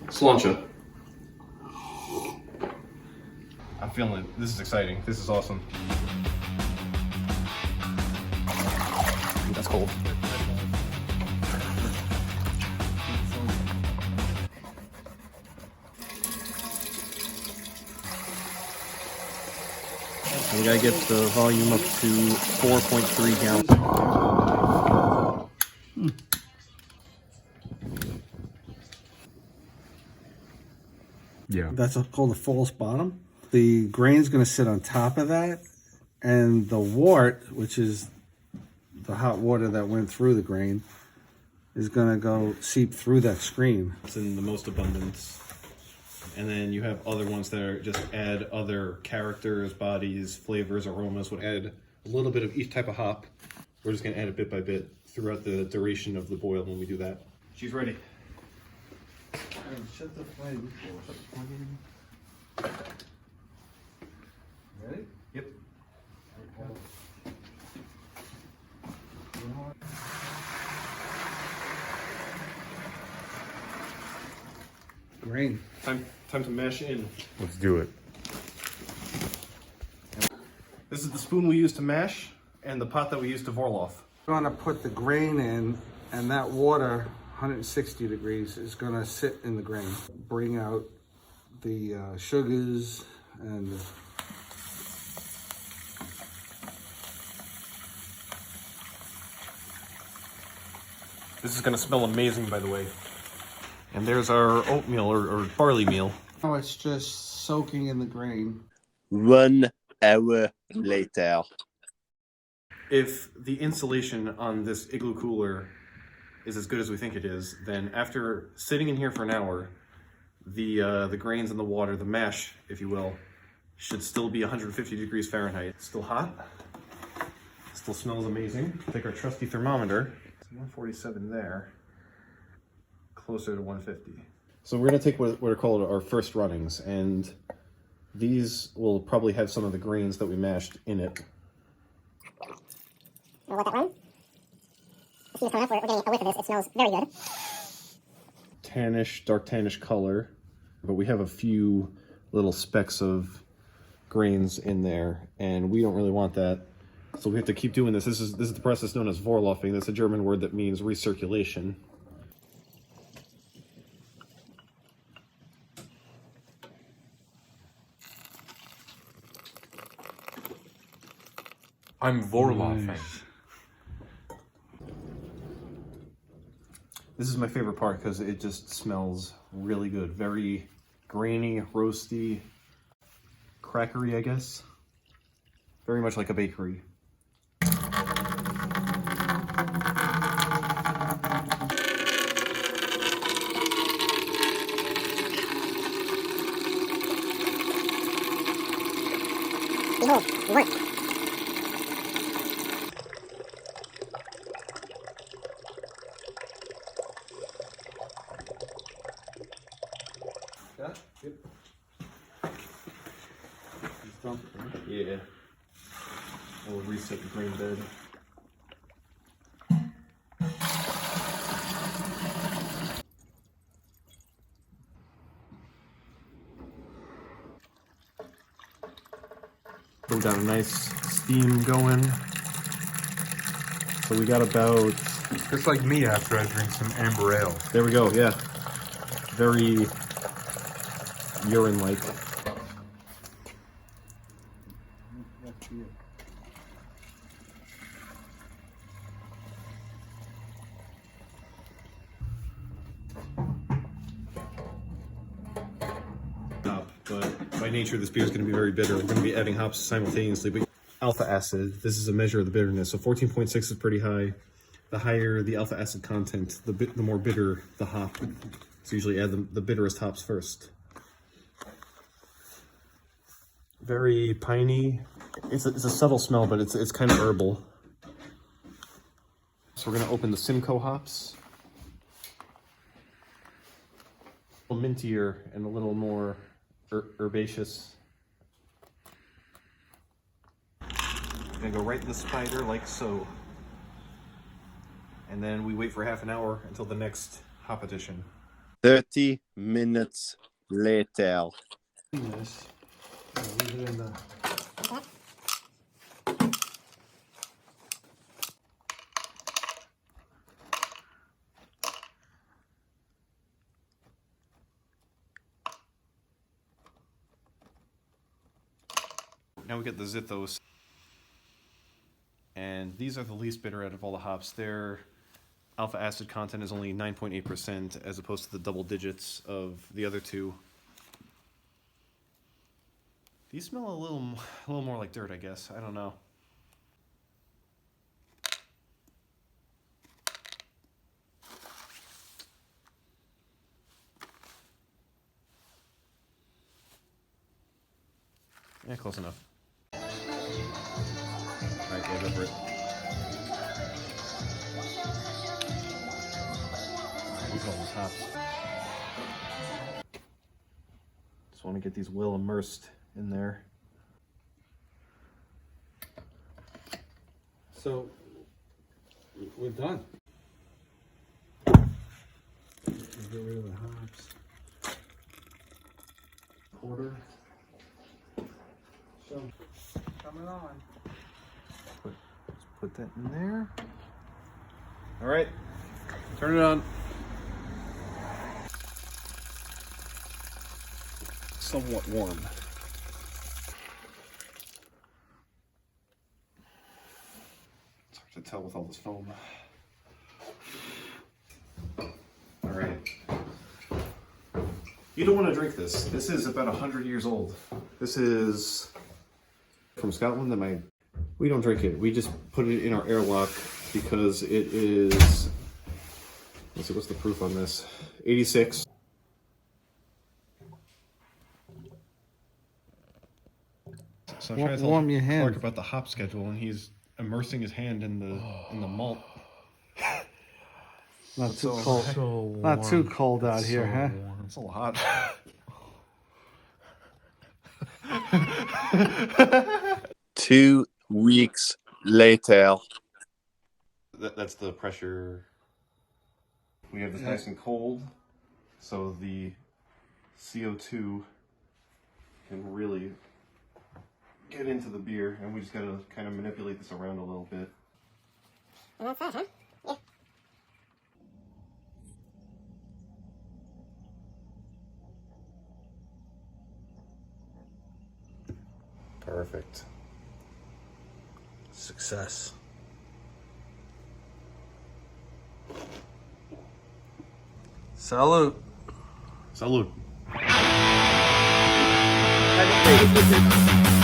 Sláinte. I'm feeling it. This is exciting. This is awesome. That's cold. We gotta get the volume up to 4.3 gallons. Yeah. That's called a false bottom. The grain's going to sit on top of that, and the wort, which is the hot water that went through the grain, is going to go seep through that screen. It's in the most abundance. And then you have other ones that are just add other characters, bodies, flavors, aromas, would add a little bit of each type of hop. We're just going to add it bit by bit throughout the duration of the boil when we do that. She's ready. Shut the flame. Ready? Yep. Grain. Time to mash in. Let's do it. This is the spoon we use to mash and the pot that we use to Vorlauf. I'm going to put the grain in, and that water, 160 degrees, is going to sit in the grain. Bring out the sugars and This is going to smell amazing, by the way. And there's our oatmeal or barley meal. oh, it's just soaking in the grain. 1 hour later. If the insulation on this igloo cooler is as good as we think it is, then after sitting in here for an hour, the grains in the water, the mash, if you will, should still be 150 degrees Fahrenheit. It's still hot. Still smells amazing. Take our trusty thermometer. It's 147 there. Closer to 150. So we're gonna take what are called our first runnings, and these will probably have some of the grains that we mashed in it. We'll let that run. We're getting a whiff of this. It smells very good. Tannish, dark tannish color, but we have a few little specks of grains in there, and we don't really want that. So we have to keep doing this. This is the process known as Vorlaufing. That's a German word that means recirculation. I'm Vorlaufing. Nice. This is my favorite part because it just smells really good. Very grainy, roasty, crackery, I guess. Very much like a bakery. Behold, we work. Yep. Yeah. We'll reset the grain bed. We got a nice steam going. So we got about... It's like me after I drink some amber ale. There we go, yeah. Very urine-like. But by nature, this beer is going to be very bitter. We're going to be adding hops simultaneously. But alpha acid, this is a measure of the bitterness. So 14.6 is pretty high. The higher the alpha acid content, the more bitter the hop. So usually add the bitterest hops first. Very piney. It's a subtle smell, but it's kind of herbal. So we're going to open the Simcoe hops. little mintier and a little more herbaceous. Gonna go right in the spider like so. And then we wait for half an hour until the next hop addition. 30 minutes later. This. Leave it in the. Now we get the Zythos. And these are the least bitter out of all the hops. Their alpha acid content is only 9.8% as opposed to the double digits of the other two. These smell a little more like dirt, I guess. I don't know. Yeah, close enough. Alright, yeah, go for it. Look at all these hops. Just want to get these well immersed in there. So we're done. Get rid of the hops. Quarter. So coming on. Put that in there. All right, turn it on. Somewhat warm. It's hard to tell with all this foam. All right. You don't want to drink this. This is about 100 years old. This is from Scotland. We don't drink it. We just put it in our airlock because it is, let's see, what's the proof on this? 86. So I'm trying to Warm your tell hand. Clark about the hop schedule, and he's immersing his hand in the malt. Not too cold. So Not too warm. cold out It's here, so huh? warm. It's a lot. 2 weeks later. That's the pressure. We have this nice and cold, so the CO2 can really get into the beer, and we just gotta kind of manipulate this around a little bit. And that's that, huh? Yeah. Perfect. Success. Salute. Salud. And